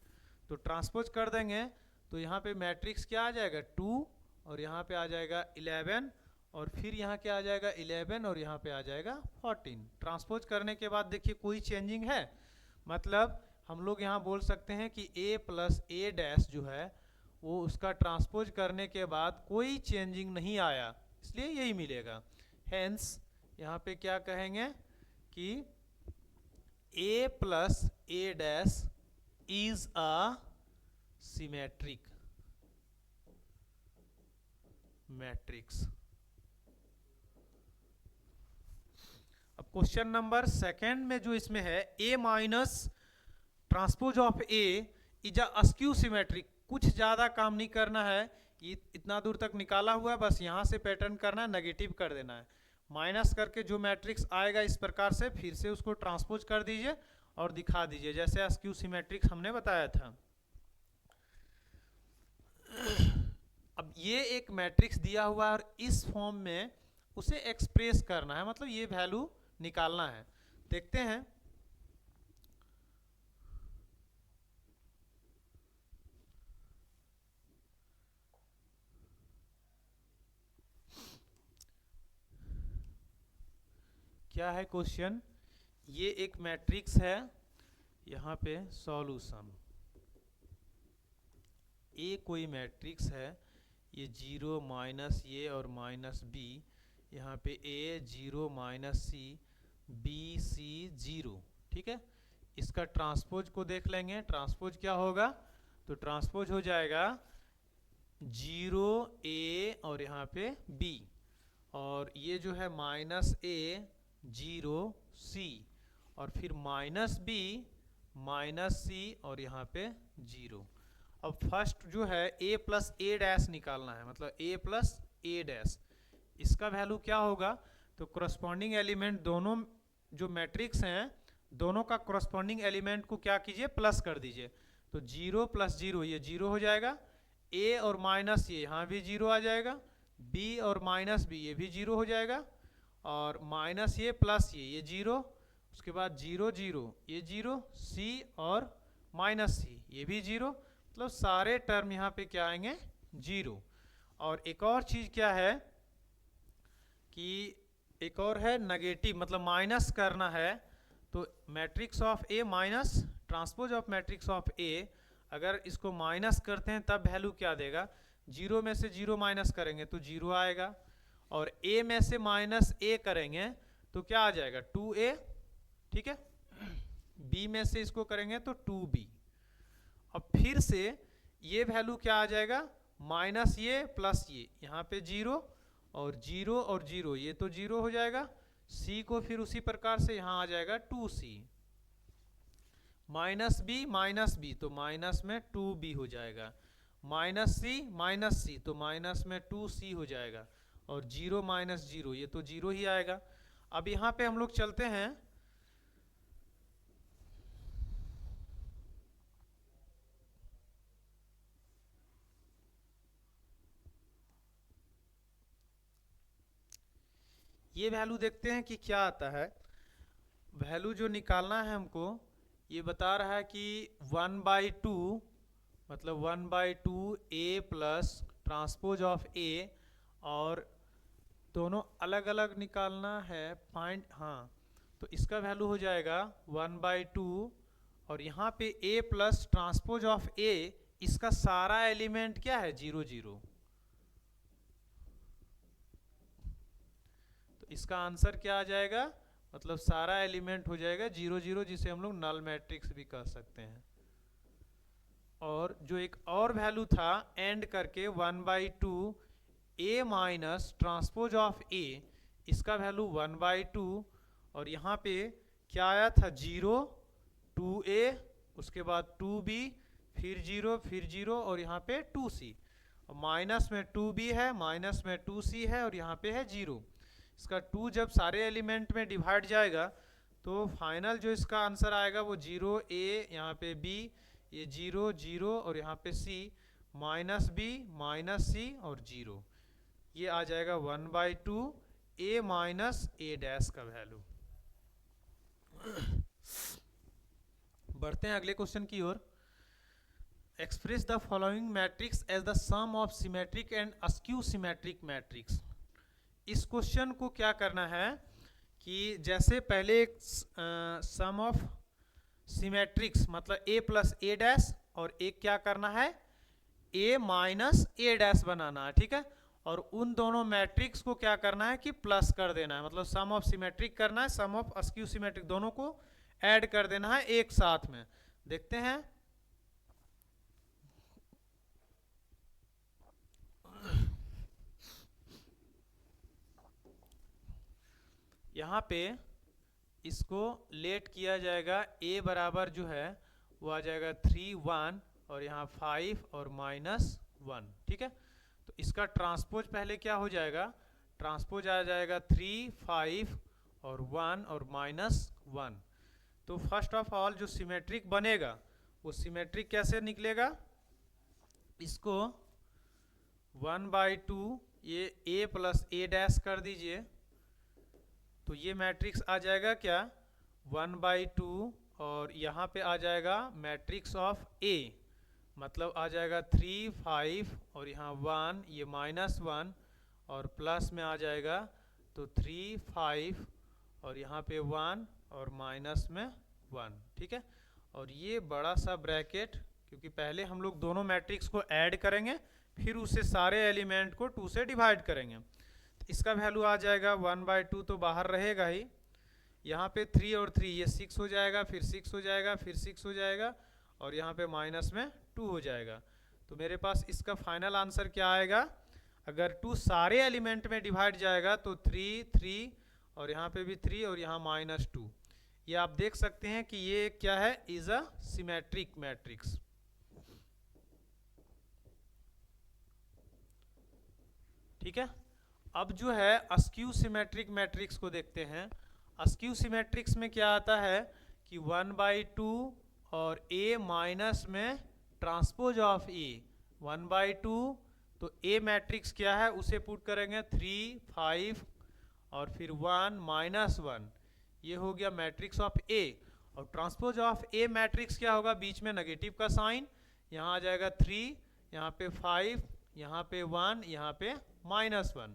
Speaker 1: तो ट्रांसपोज कर देंगे तो यहाँ पे मैट्रिक्स क्या आ जाएगा 2 और यहाँ पे आ जाएगा 11, और फिर यहाँ क्या आ जाएगा 11 और यहाँ पे आ जाएगा 14। ट्रांसपोज करने के बाद देखिए कोई चेंजिंग है, मतलब हम लोग यहाँ बोल सकते हैं कि a प्लस ए डैश जो है वो उसका ट्रांसपोज करने के बाद कोई चेंजिंग नहीं आया, इसलिए यही मिलेगा। हेंस यहाँ पे क्या कहेंगे कि a plus A dash is a symmetric matrix. अब क्वेश्चन नंबर सेकेंड में जो इसमें है a minus transpose of a is a a skew symmetric, कुछ ज़्यादा काम नहीं करना है, ये इतना दूर तक निकाला हुआ है, बस यहाँ से पैटर्न करना है, नेगेटिव कर देना है, माइनस करके जो मैट्रिक्स आएगा इस प्रकार से फिर से उसको ट्रांसपोज कर दीजिए और दिखा दीजिए जैसे अस्क्यू सिमेट्रिक्स हमने बताया था। अब ये एक मैट्रिक्स दिया हुआ है और इस फॉर्म में उसे एक्सप्रेस करना है, मतलब ये वैल्यू निकालना है। देखते हैं क्या है क्वेश्चन, ये एक मैट्रिक्स है, यहाँ पे सॉल्यूशन ए कोई मैट्रिक्स है, ये 0 माइनस ए और माइनस बी, यहाँ पे a 0 minus c b c 0। ठीक है, इसका ट्रांसपोज को देख लेंगे, ट्रांसपोज क्या होगा, तो ट्रांसपोज हो जाएगा 0 a और यहाँ पे b, और ये जो है माइनस a 0 c, और फिर माइनस b माइनस c और यहाँ पे 0। अब फर्स्ट जो है a प्लस ए डैश निकालना है, मतलब a प्लस ए डैश, इसका वैल्यू क्या होगा, तो कोरस्पॉन्डिंग एलिमेंट दोनों जो मैट्रिक्स हैं दोनों का कोरस्पॉन्डिंग एलिमेंट को क्या कीजिए प्लस कर दीजिए, तो 0 प्लस 0 ये 0 हो जाएगा, a और माइनस ये यहाँ भी 0 आ जाएगा, b और माइनस b ये भी 0 हो जाएगा, और माइनस ये प्लस ये 0, उसके बाद 0 0 ये 0, c और माइनस c ये भी 0, मतलब सारे टर्म यहाँ पे क्या आएंगे 0। और एक और चीज़ क्या है कि एक और है नेगेटिव, मतलब माइनस करना है। तो matrix of A minus transpose of matrix of A, अगर इसको माइनस करते हैं तब वैल्यू क्या देगा, 0 में से 0 माइनस करेंगे तो 0 आएगा, और a में से माइनस a करेंगे तो क्या आ जाएगा 2a, ठीक है। b में से इसको करेंगे तो 2b। अब फिर से ये वैल्यू क्या आ जाएगा, माइनस ये प्लस ये, यहाँ पे 0 और 0 और 0, ये तो 0 हो जाएगा। c को फिर उसी प्रकार से यहाँ आ जाएगा 2c, माइनस बी तो माइनस में 2b हो जाएगा, माइनस सी तो माइनस में 2c हो जाएगा, और 0 माइनस 0, ये तो 0 ही आएगा। अब यहाँ पे हम लोग चलते हैं, ये वैल्यू देखते हैं कि क्या आता है। वैल्यू जो निकालना है हमको, ये बता रहा है कि 1/2, मतलब 1/2 a plus transpose of a, और दोनों अलग अलग निकालना है फाइंड, हाँ। तो इसका वैल्यू हो जाएगा 1/2, और यहाँ पे a plus transpose of a, इसका सारा एलिमेंट क्या है 0 0। तो इसका आंसर क्या आ जाएगा, मतलब सारा एलिमेंट हो जाएगा 0 0, जिसे हम लोग नल मैट्रिक्स भी कह सकते हैं। और जो एक और वैल्यू था एंड करके 1/2 a minus transpose of a, इसका वैल्यू 1/2, और यहाँ पे क्या आया था 0, 2a, उसके बाद 2b, फिर 0 फिर 0, और यहाँ पे 2c, माइनस में 2b है, माइनस में 2c है, और यहाँ पे है 0। इसका 2 जब सारे एलिमेंट में डिवाइड जाएगा तो फाइनल जो इसका आंसर आएगा वो 0 a, यहाँ पे b, ये 0 0, और यहाँ पे c, minus b minus c और 0, ये आ जाएगा 1/2 a माइनस a डैश का वैल्यू। बढ़ते हैं अगले क्वेश्चन की ओर। Express the following matrix as the sum of symmetric and askew symmetric matrix. इस क्वेश्चन को क्या करना है कि जैसे पहले एक सम ऑफ सिमेट्रिक्स, मतलब a प्लस a डैश, और एक क्या करना है a माइनस a डैश बनाना है, ठीक है। और उन दोनों मैट्रिक्स को क्या करना है कि प्लस कर देना है, मतलब सम ऑफ सिमेट्रिक करना है, सम ऑफ अस्क्यू सिमेट्रिक, दोनों को ऐड कर देना है एक साथ में। देखते हैं, यहाँ पे इसको लेट किया जाएगा, a बराबर जो है वो आ जाएगा 3 1, और यहाँ 5 और -1, ठीक है। तो इसका ट्रांसपोज पहले क्या हो जाएगा, ट्रांसपोज आ जाएगा 3 5 और 1 और -1। तो फर्स्ट ऑफ ऑल जो सिमेट्रिक बनेगा वो सिमेट्रिक कैसे निकलेगा, इसको 1/2 ये a प्लस a डैश कर दीजिए, तो ये मैट्रिक्स आ जाएगा क्या 1/2, और यहाँ पे आ जाएगा मैट्रिक्स ऑफ a, मतलब आ जाएगा 3 5 और यहाँ 1, ये -1, और प्लस में आ जाएगा तो 3 5 और यहाँ पे 1 और माइनस में 1, ठीक है। और ये बड़ा सा ब्रैकेट, क्योंकि पहले हम लोग दोनों मैट्रिक्स को ऐड करेंगे, फिर उससे सारे एलिमेंट को 2 से डिवाइड करेंगे। तो इसका वैल्यू आ जाएगा 1/2, तो बाहर रहेगा ही। यहाँ पे 3 और 3 ये 6 हो जाएगा, फिर 6 हो जाएगा, फिर 6 हो जाएगा, और यहाँ पे माइनस में 2 हो जाएगा। तो मेरे पास इसका फाइनल आंसर क्या आएगा, अगर 2 सारे एलिमेंट में डिवाइड जाएगा तो 3 3, और यहाँ पे भी 3, और यहाँ -2। ये आप देख सकते हैं कि ये क्या है, इज अ सिमेट्रिक मैट्रिक्स। ठीक है। अब जो है अस्क्यू सिमेट्रिक मैट्रिक्स को देखते हैं। अस्क्यू सिमेट्रिक्स में क्या आता है कि 1/2 और a माइनस में ट्रांसपोज ऑफ a, 1/2, तो a मैट्रिक्स क्या है उसे पुट करेंगे 3 5 और फिर 1 -1, ये हो गया मैट्रिक्स ऑफ a। और ट्रांसपोज ऑफ a मैट्रिक्स क्या होगा, बीच में नेगेटिव का साइन, यहाँ आ जाएगा 3, यहाँ पे 5, यहाँ पे 1, यहाँ पे -1,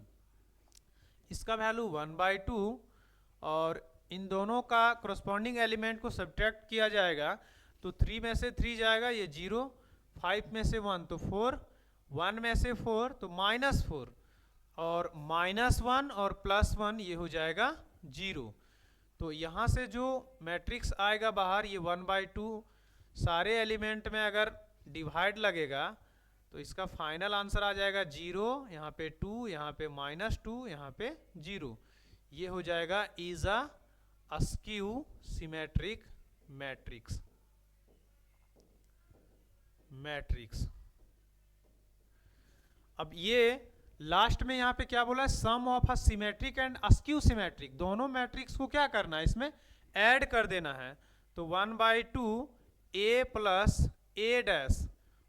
Speaker 1: इसका वैल्यू 1/2, और इन दोनों का करस्पॉन्डिंग एलिमेंट को सब्ट्रैक्ट किया जाएगा तो 3 में से 3 जाएगा, ये 0, 5 में से 1 तो 4, 1 में से 4 तो -4, और -1 और +1 ये हो जाएगा 0। तो यहाँ से जो मैट्रिक्स आएगा बाहर, ये 1/2 सारे एलिमेंट में अगर डिवाइड लगेगा तो इसका फाइनल आंसर आ जाएगा 0, यहाँ पे 2, यहाँ पे -2, यहाँ पे 0। ये हो जाएगा is a a skew symmetric matrix. अब ये लास्ट में यहाँ पे क्या बोला है, sum of a symmetric and askew symmetric, दोनों मैट्रिक्स को क्या करना है, इसमें ऐड कर देना है। तो 1/2 a प्लस a डैश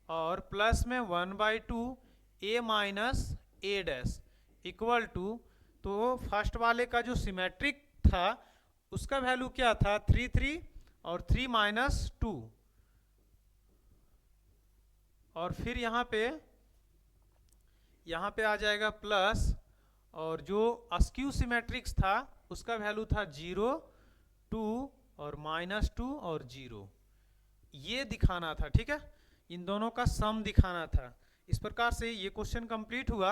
Speaker 1: और प्लस में 1/2 a minus a dash equal to, तो फर्स्ट वाले का जो सिमेट्रिक था उसका वैल्यू क्या था, 3 3 और 3 -2, और फिर यहाँ पे आ जाएगा प्लस, और जो अस्क्यू सिमेट्रिक्स था उसका वैल्यू था 0 2 और -2 और 0, ये दिखाना था। ठीक है, इन दोनों का सम दिखाना था। इस प्रकार से ये क्वेश्चन कंप्लीट हुआ।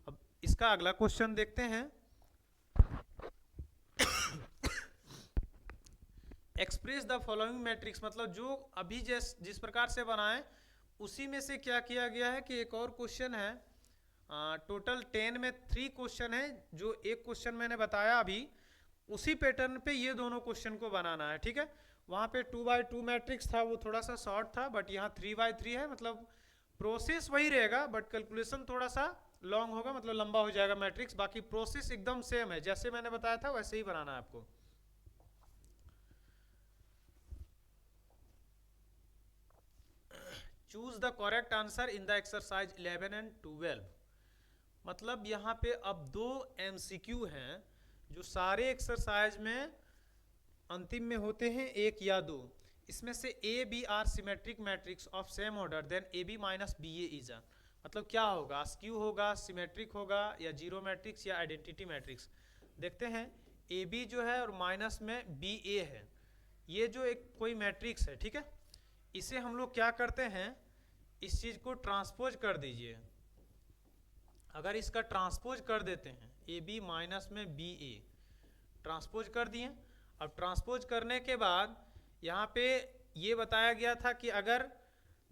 Speaker 1: अब इसका अगला क्वेश्चन देखते हैं। एक्सप्रेस द फॉलोइंग मैट्रिक्स, मतलब जो अभी जिस प्रकार से बनाए उसी में से क्या किया गया है कि एक और क्वेश्चन है। टोटल 10 में 3 क्वेश्चन है, जो एक क्वेश्चन मैंने बताया अभी, उसी पैटर्न पे ये दोनों क्वेश्चन को बनाना है। ठीक है, वहाँ पे 2/2 मैट्रिक्स था, वो थोड़ा सा शॉर्ट था, बट यहाँ 3/3 है, मतलब प्रोसेस वही रहेगा बट कैलकुलेशन थोड़ा सा लॉन्ग होगा, मतलब लंबा हो जाएगा मैट्रिक्स। बाकी प्रोसेस एकदम सेम है, जैसे मैंने बताया था वैसे ही बनाना है आपको। Choose the correct answer in the exercise 11 and 12। मतलब यहाँ पे अब 2 MCQ हैं जो सारे एक्सरसाइज में अंतिम में होते हैं, 1 या 2। इसमें से A, B are symmetric matrix of same order then AB minus BA is a, मतलब क्या होगा, अस्क्यू होगा, सिमेट्रिक होगा, या जीरो मैट्रिक्स या आइडेंटिटी मैट्रिक्स। देखते हैं, AB जो है और माइनस में BA है, ये जो एक कोई मैट्रिक्स है। ठीक है, इसे हम लोग क्या करते हैं, इस चीज को ट्रांसपोज कर दीजिए। अगर इसका ट्रांसपोज कर देते हैं, AB माइनस में BA ट्रांसपोज कर दिए। अब ट्रांसपोज करने के बाद यहाँ पे ये बताया गया था कि अगर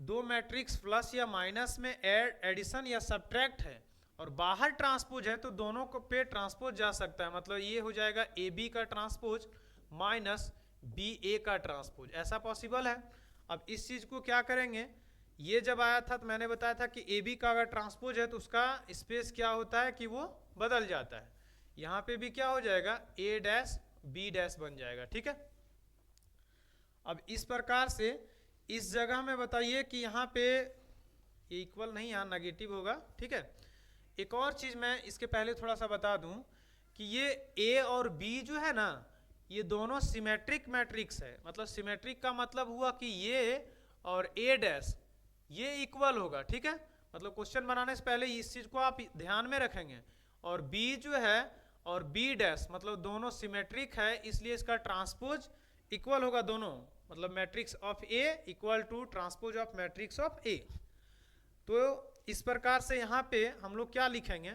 Speaker 1: 2 मैट्रिक्स प्लस या माइनस में एडिशन या सब्ट्रैक्ट है और बाहर ट्रांसपोज है तो दोनों को पे ट्रांसपोज जा सकता है। मतलब ये हो जाएगा AB का ट्रांसपोज माइनस BA का ट्रांसपोज, ऐसा पॉसिबल है। अब इस चीज को क्या करेंगे, ये जब आया था तो मैंने बताया था कि AB का अगर ट्रांसपोज है तो उसका स्पेस क्या होता है कि वो बदल जाता है। यहाँ पे भी क्या हो जाएगा, A डैश B डैश बन जाएगा। ठीक है, अब इस प्रकार से इस जगह में बताइए कि यहाँ पे ये इक्वल नहीं, यहाँ नेगेटिव होगा। ठीक है, एक और चीज मैं इसके पहले थोड़ा सा बता दूं कि ये A और B जो है ना, ये दोनों सिमेट्रिक मैट्रिक्स है। मतलब सिमेट्रिक का मतलब हुआ कि ये और A डैश ये इक्वल होगा। ठीक है, मतलब क्वेश्चन बनाने से पहले इस चीज को आप ध्यान में रखेंगे। और B जो है और B डैश मतलब दोनों सिमेट्रिक है, इसलिए इसका ट्रांसपोज इक्वल होगा दोनों, मतलब matrix of A equal to transpose of matrix of A। तो इस प्रकार से यहाँ पे हम लोग क्या लिखेंगे,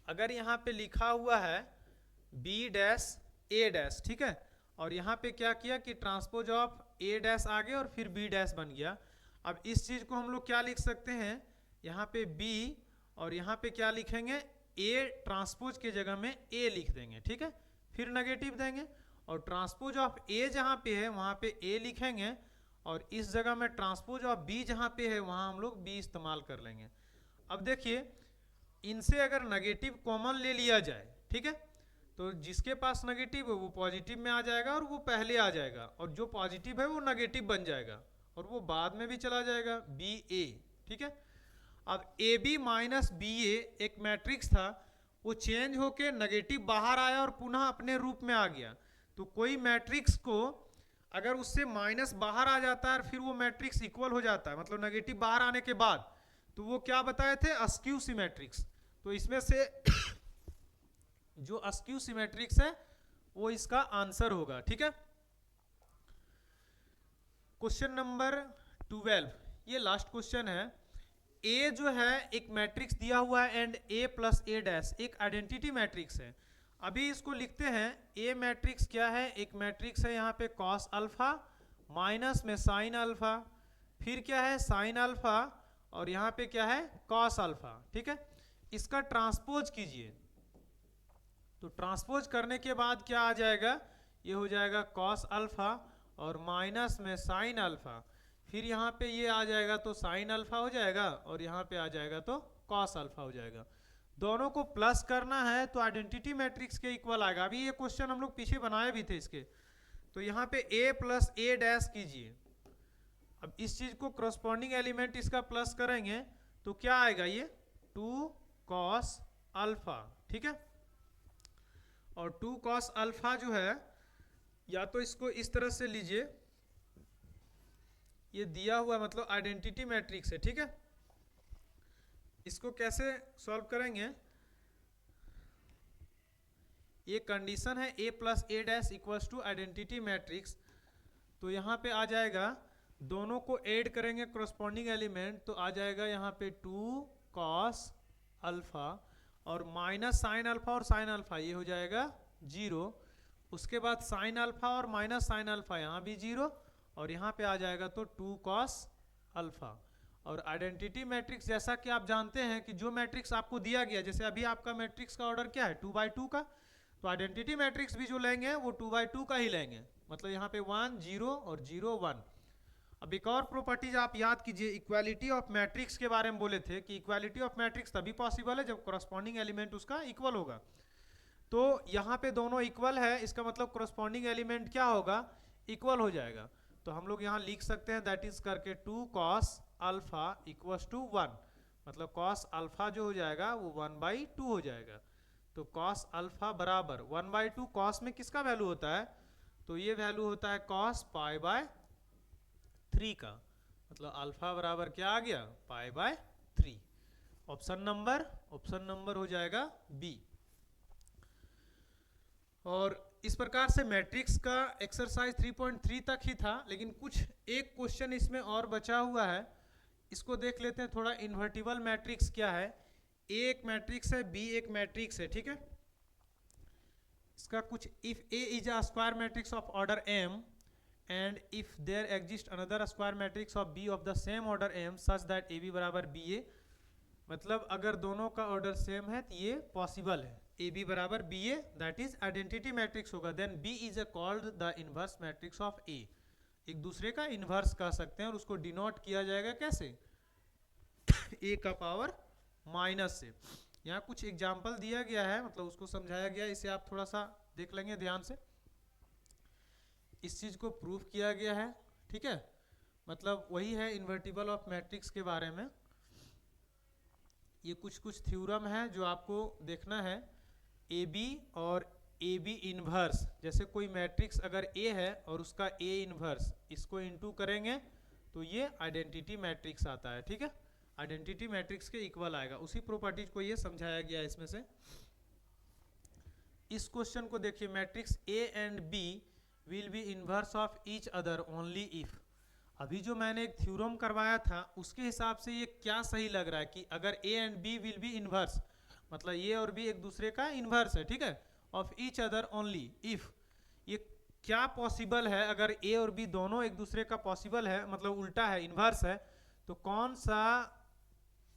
Speaker 1: अगर यहाँ पे लिखा हुआ है B डैश A डैश, ठीक है, और यहाँ पे क्या किया कि ट्रांसपोज ऑफ A डैश आ गया और फिर B डैश बन गया। अब इस चीज को हम लोग क्या लिख सकते हैं, यहाँ पे B और यहाँ पे क्या लिखेंगे, A ट्रांसपोज के जगह में A लिख देंगे। ठीक है, फिर नेगेटिव देंगे और ट्रांसपोज ऑफ A जहाँ पे है वहाँ पे A लिखेंगे, और इस जगह में ट्रांसपोज ऑफ B जहाँ पे है वहाँ हम लोग B इस्तेमाल कर लेंगे। अब देखिए, इनसे अगर नेगेटिव कॉमन ले लिया जाए, ठीक है, तो जिसके पास नेगेटिव है वो पॉजिटिव में आ जाएगा और वो पहले आ जाएगा, और जो पॉजिटिव है वो नेगेटिव बन जाएगा और वो बाद में भी चला जाएगा, BA। ठीक है, अब AB माइनस BA एक मैट्रिक्स था, वो चेंज होके नेगेटिव बाहर आया और पुनः अपने रूप में आ गया। तो कोई मैट्रिक्स को अगर उससे माइनस बाहर आ जाता है फिर वो मैट्रिक्स इक्वल हो जाता है, मतलब नेगेटिव बाहर आने के बाद, तो वो क्या बताए थे, अस्क्यू सिमेट्रिक्स। तो इसमें से जो अस्क्यू सिमेट्रिक्स है वो इसका आंसर होगा, ठीक है। क्वेश्चन नंबर 12, ये लास्ट क्वेश्चन है। ए जो है एक मैट्रिक्स दिया हुआ है and A plus A dash एक आइडेंटिटी मैट्रिक्स है। अभी इसको लिखते हैं, ए मैट्रिक्स क्या है, एक मैट्रिक्स है यहाँ पे कॉस अल्फा माइनस में साइन अल्फा, फिर क्या है साइन अल्फा, और यहाँ पे क्या है कॉस अल्फा, ठीक है। इसका ट्रांसपोज कीजिए, तो ट्रांसपोज करने के बाद क्या आ जाएगा, ये हो जाएगा कॉस अल्फा और माइनस में साइन अल्फा, फिर यहाँ पे ये आ जाएगा तो साइन अल्फा हो जाएगा, और यहाँ पे आ जाएगा तो कॉस अल्फा हो जाएगा। दोनों को प्लस करना है तो आइडेंटिटी मैट्रिक्स के इक्वल आएगा। अभी ये क्वेश्चन हम लोग पीछे बनाए भी थे इसके, तो यहाँ पे a प्लस ए डैश कीजिए। अब इस चीज को करस्पॉन्डिंग एलिमेंट इसका प्लस करेंगे तो क्या आएगा, ये 2 कॉस अल्फा, ठीक है। और 2 कॉस अल्फा जो है, या तो इसको इस तरह से लीजिए, ये दिया हुआ मतलब आइडेंटिटी मैट्रिक्स है, ठीक है। इसको कैसे सॉल्व करेंगे, ये कंडीशन है a plus A dash equals to identity matrix, तो यहाँ पे आ जाएगा, दोनों को ऐड करेंगे करस्पॉन्डिंग एलिमेंट, तो आ जाएगा यहाँ पे 2 कॉस अल्फा और माइनस साइन अल्फा और साइन अल्फा, ये हो जाएगा 0। उसके बाद साइन अल्फा और माइनस साइन अल्फा यहाँ भी 0, और यहाँ पे आ जाएगा तो 2 कॉस अल्फा। और आइडेंटिटी मैट्रिक्स जैसा कि आप जानते हैं कि जो मैट्रिक्स आपको दिया गया, जैसे अभी आपका मैट्रिक्स का ऑर्डर क्या है 2×2 का, तो आइडेंटिटी मैट्रिक्स भी जो लेंगे वो 2×2 का ही लेंगे, मतलब यहाँ पे 1 0 और 0 1। अब एक और प्रॉपर्टीज आप याद कीजिए, इक्वालिटी ऑफ मैट्रिक्स के बारे में बोले थे कि इक्वालिटी ऑफ मैट्रिक्स तभी पॉसिबल है जब करस्पॉन्डिंग एलिमेंट उसका इक्वल होगा। तो यहाँ पे दोनों इक्वल है, इसका मतलब करस्पॉन्डिंग एलिमेंट क्या होगा, इक्वल हो जाएगा। तो हम लोग यहाँ लिख सकते हैं दैट इज करके 2 कॉस अल्फा इक्वल्स टू 1, मतलब कॉस अल्फा जो हो जाएगा वो 1/2 हो जाएगा। तो कॉस अल्फा बराबर 1/2, कॉस में किसका वैल्यू होता है, तो ये वैल्यू होता है कॉस π/3 का, मतलब अल्फा बराबर क्या आ गया π/3। ऑप्शन नंबर हो जाएगा बी। और इस प्रकार से मैट्रिक्स का एक्सरसाइज 3.3 तक ही था, लेकिन कुछ एक क्वेश्चन इसमें और बचा हुआ है, इसको देख लेते हैं थोड़ा। इन्वर्टिबल मैट्रिक्स क्या है, ए एक मैट्रिक्स है, बी एक मैट्रिक्स है, ठीक है। इसका कुछ, if A is a square matrix of order m and if there exist another square matrix of B of the same order m such that A B बराबर बी ए, मतलब अगर दोनों का ऑर्डर सेम है तो ये possible है, A B बराबर B A, that is identity matrix होगा। Then B is a called the inverse matrix of A, एक दूसरे का इनवर्स कह सकते हैं, और उसको डिनोट किया जाएगा कैसे, ए का पावर माइनस से। यहाँ कुछ एग्जाम्पल दिया गया है, मतलब उसको समझाया गया है, इसे आप थोड़ा सा देख लेंगे ध्यान से। इस चीज को प्रूफ किया गया है, ठीक है, मतलब वही है इन्वर्टिबल ऑफ मैट्रिक्स के बारे में। ये कुछ थ्योरम है जो आपको देखना है, ए बी और ए बी इनवर्स, जैसे कोई मैट्रिक्स अगर ए है और उसका ए इनवर्स, इसको इनटू करेंगे तो ये आइडेंटिटी मैट्रिक्स आता है, ठीक है, आइडेंटिटी मैट्रिक्स के इक्वल आएगा। उसी प्रॉपर्टीज को ये समझाया गया है इसमें से। इस क्वेश्चन को देखिए, matrix A and B will be inverse of each other only if. अभी जो मैंने एक थ्योरम करवाया था उसके हिसाब से ये क्या सही लग रहा है कि अगर A and B will be inverse, मतलब ए और बी एक दूसरे का इनवर्स है, ठीक है, of each other only if, ये क्या पॉसिबल है, अगर ए और बी दोनों एक दूसरे का पॉसिबल है, मतलब उल्टा है, इनवर्स है, तो कौन सा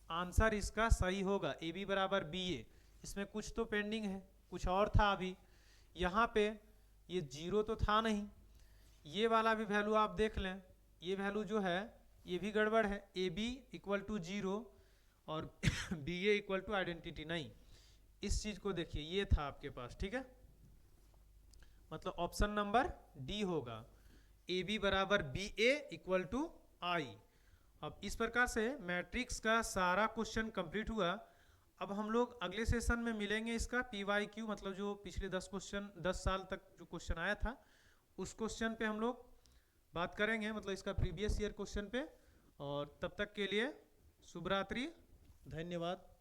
Speaker 1: आंसर इसका सही होगा, ए बी बराबर बी ए। इसमें कुछ तो पेंडिंग है, कुछ और था। अभी यहाँ पे ये 0 तो था नहीं, ये वाला भी वैल्यू आप देख लें, ये वैल्यू जो है ये भी गड़बड़ है, ए बी इक्वल टू 0 और B A equal to identity नहीं। इस चीज को देखिए, ये था आपके पास, ठीक है, मतलब ऑप्शन नंबर डी होगा, ए बी बराबर बी ए इक्वल टू आई। अब इस प्रकार से मैट्रिक्स का सारा क्वेश्चन कंप्लीट हुआ। अब हम लोग अगले सेशन में मिलेंगे इसका PYQ, मतलब जो पिछले 10 साल तक जो क्वेश्चन आया था उस क्वेश्चन पे हम लोग बात करेंगे, मतलब इसका प्रीवियस ईयर क्वेश्चन पे। और तब तक के लिए शुभ रात्रि, धन्यवाद।